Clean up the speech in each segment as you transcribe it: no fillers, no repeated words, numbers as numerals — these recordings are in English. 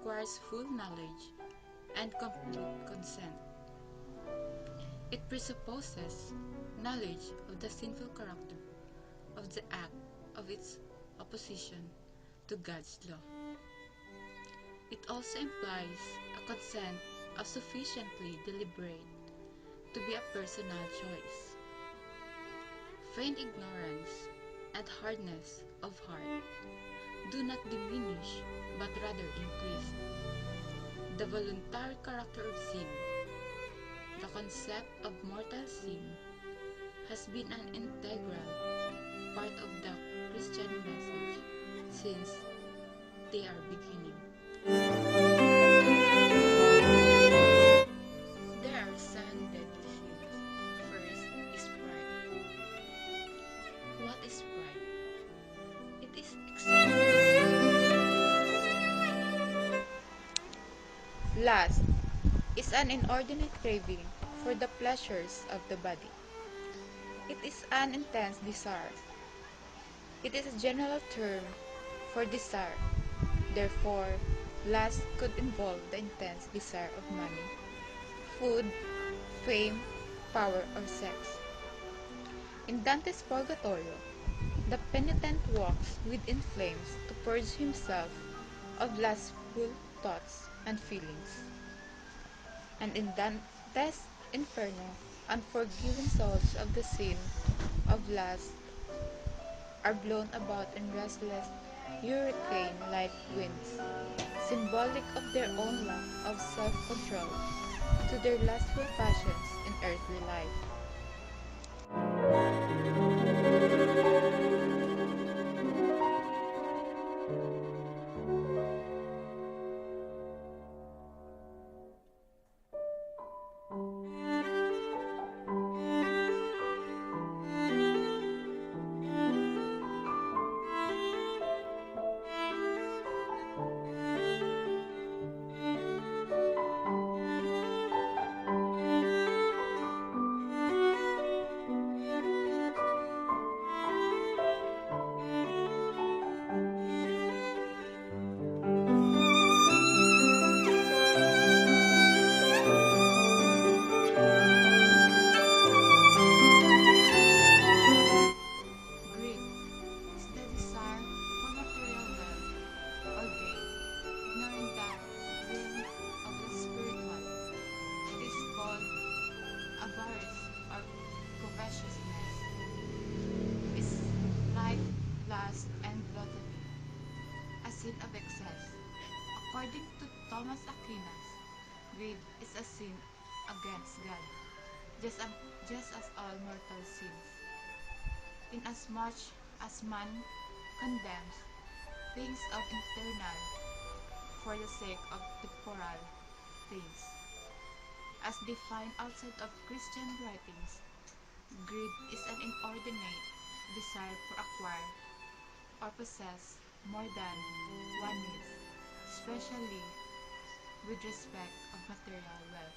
requires full knowledge and complete consent. It presupposes knowledge of the sinful character of the act of its opposition to God's law. It also implies a consent of sufficiently deliberate to be a personal choice. Feigned ignorance and hardness of heart do not diminish but rather increase the voluntary character of sin. The concept of mortal sin has been an integral part of the Christian message since their beginning. There are 7 deadly sins. First is pride. What is pride? It is lust is an inordinate craving for the pleasures of the body. It is an intense desire. It is a general term for desire. Therefore, lust could involve the intense desire of money, food, fame, power, or sex. In Dante's Purgatorio, the penitent walks within flames to purge himself of lustful thoughts and feelings. And in Dante's Inferno, unforgiven souls of the sin of lust are blown about in restless hurricane-like winds, symbolic of their own lack of self-control to their lustful passions in earthly life. Sin of excess. According to Thomas Aquinas, greed is a sin against God, just as all mortal sins. Inasmuch as man condemns things of internal for the sake of temporal things, as defined outside of Christian writings, greed is an inordinate desire for acquire or possess more than one needs, especially with respect of material wealth.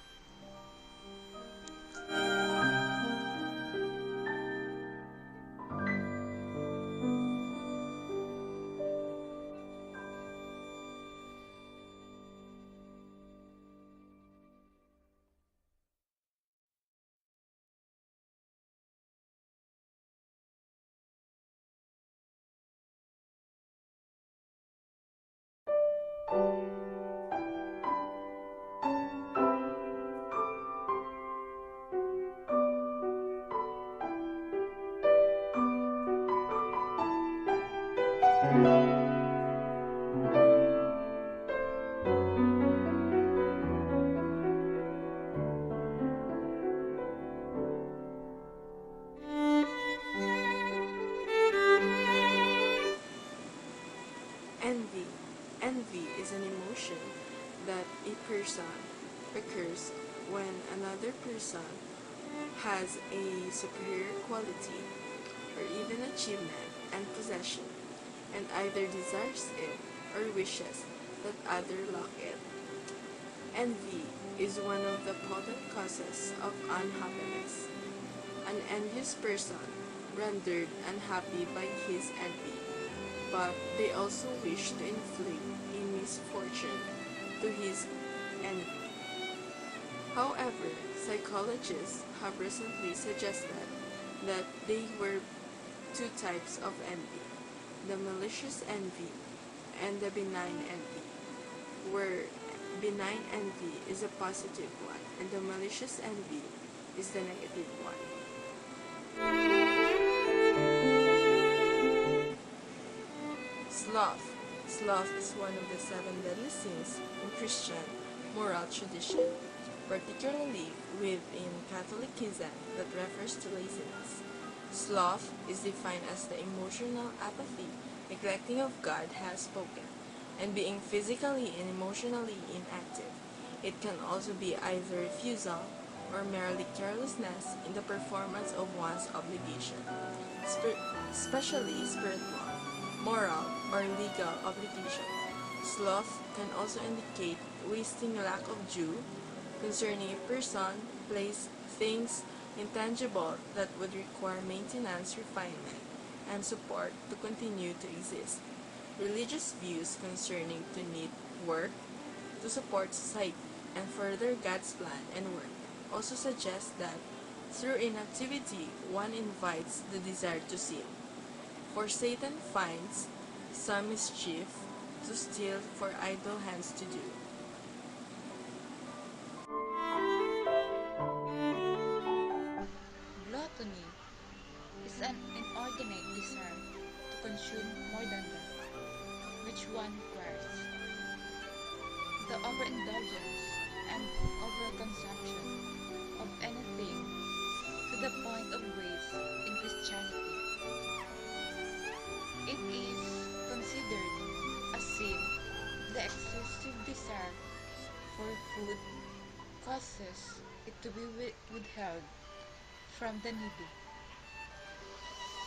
Envy. Envy is an emotion that a person occurs when another person has a superior quality or even achievement and possession, and either desires it or wishes that other lack it. Envy is one of the potent causes of unhappiness. An envious person rendered unhappy by his envy, but they also wish to inflict a misfortune to his envy. However, psychologists have recently suggested that there were two types of envy: the malicious envy and the benign envy, where benign envy is a positive one and the malicious envy is the negative one. Sloth. Sloth is one of the seven deadly sins in Christian moral tradition, particularly within Catholicism that refers to laziness. Sloth is defined as the emotional apathy, neglecting of God has spoken, and being physically and emotionally inactive. It can also be either refusal or merely carelessness in the performance of one's obligation, especially spiritual, moral, or legal obligation. Sloth can also indicate wasting lack of due concerning a person, place, things, intangible that would require maintenance, refinement, and support to continue to exist. Religious views concerning to need work to support society and further God's plan and work also suggest that through inactivity one invites the desire to sin. For Satan finds some mischief to steal for idle hands to do. Gluttony is an inordinate desire to consume more than that which one requires. The overindulgence and overconsumption of anything to the point of waste in Christianity. It is considered a sin. The excessive desire for food causes it to be withheld from the needy.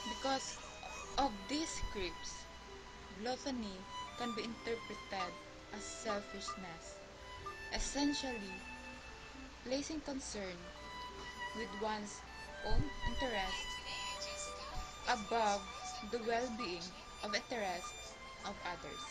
Because of these scripts, gluttony can be interpreted as selfishness, essentially placing concern with one's own interests above the well-being of interests of others.